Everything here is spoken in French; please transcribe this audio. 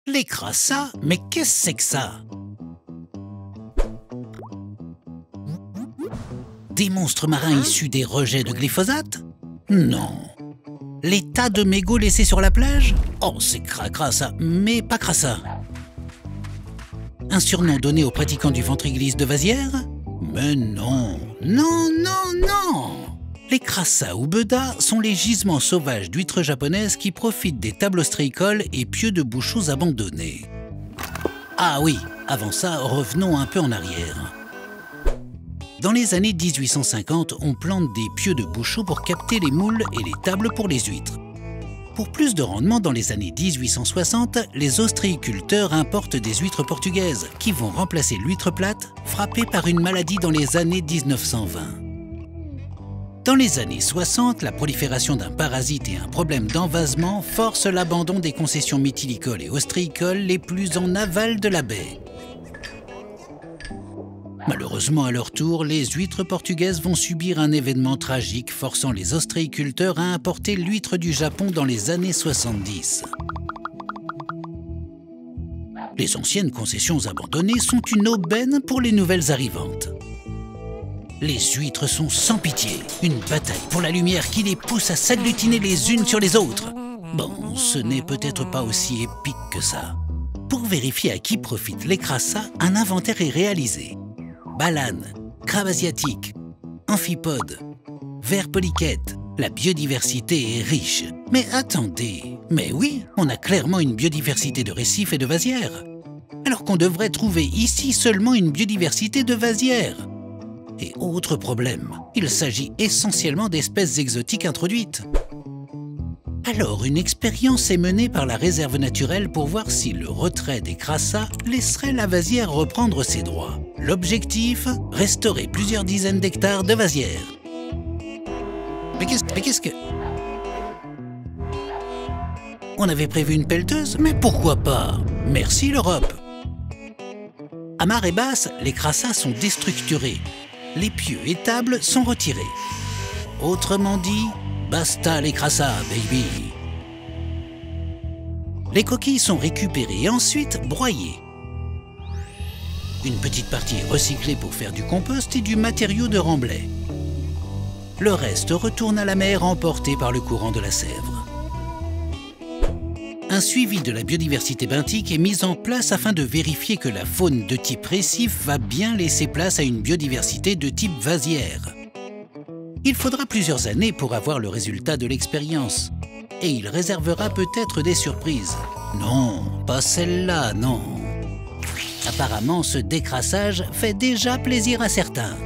Les crassats, mais qu'est-ce que c'est que ça? Des monstres marins issus des rejets de glyphosate? Non. Les tas de mégots laissés sur la plage? Oh, c'est cracra ça, mais pas crassa. Un surnom donné aux pratiquants du ventre glisse de Vasière? Mais non, non, non, non! Les crassats ou bedas sont les gisements sauvages d'huîtres japonaises qui profitent des tables ostréicoles et pieux de bouchots abandonnés. Ah oui, avant ça, revenons un peu en arrière. Dans les années 1850, on plante des pieux de bouchots pour capter les moules et les tables pour les huîtres. Pour plus de rendement, dans les années 1860, les ostréiculteurs importent des huîtres portugaises qui vont remplacer l'huître plate, frappée par une maladie dans les années 1920. Dans les années 60, la prolifération d'un parasite et un problème d'envasement forcent l'abandon des concessions méthylicoles et ostréicoles les plus en aval de la baie. Malheureusement, à leur tour, les huîtres portugaises vont subir un événement tragique forçant les ostréiculteurs à importer l'huître du Japon dans les années 70. Les anciennes concessions abandonnées sont une aubaine pour les nouvelles arrivantes. Les huîtres sont sans pitié, une bataille pour la lumière qui les pousse à s'agglutiner les unes sur les autres. Bon, ce n'est peut-être pas aussi épique que ça. Pour vérifier à qui profitent les crassats, un inventaire est réalisé. Balanes, crabes asiatiques, amphipodes, vers polychètes. La biodiversité est riche. Mais attendez, mais oui, on a clairement une biodiversité de récifs et de vasières. Alors qu'on devrait trouver ici seulement une biodiversité de vasières. Et autre problème, il s'agit essentiellement d'espèces exotiques introduites. Alors, une expérience est menée par la réserve naturelle pour voir si le retrait des crassats laisserait la vasière reprendre ses droits. L'objectif, restaurer plusieurs dizaines d'hectares de vasières. Mais qu'est-ce que... On avait prévu une pelleteuse, mais pourquoi pas? Merci l'Europe. À marée basse, les crassats sont déstructurés. Les pieux et tables sont retirés. Autrement dit, basta les crassats, baby. Les coquilles sont récupérées et ensuite broyées. Une petite partie est recyclée pour faire du compost et du matériau de remblai. Le reste retourne à la mer emporté par le courant de la Sèvre. Un suivi de la biodiversité benthique est mis en place afin de vérifier que la faune de type récif va bien laisser place à une biodiversité de type vasière. Il faudra plusieurs années pour avoir le résultat de l'expérience. Et il réservera peut-être des surprises. Non, pas celle-là, non. Apparemment, ce décrassage fait déjà plaisir à certains.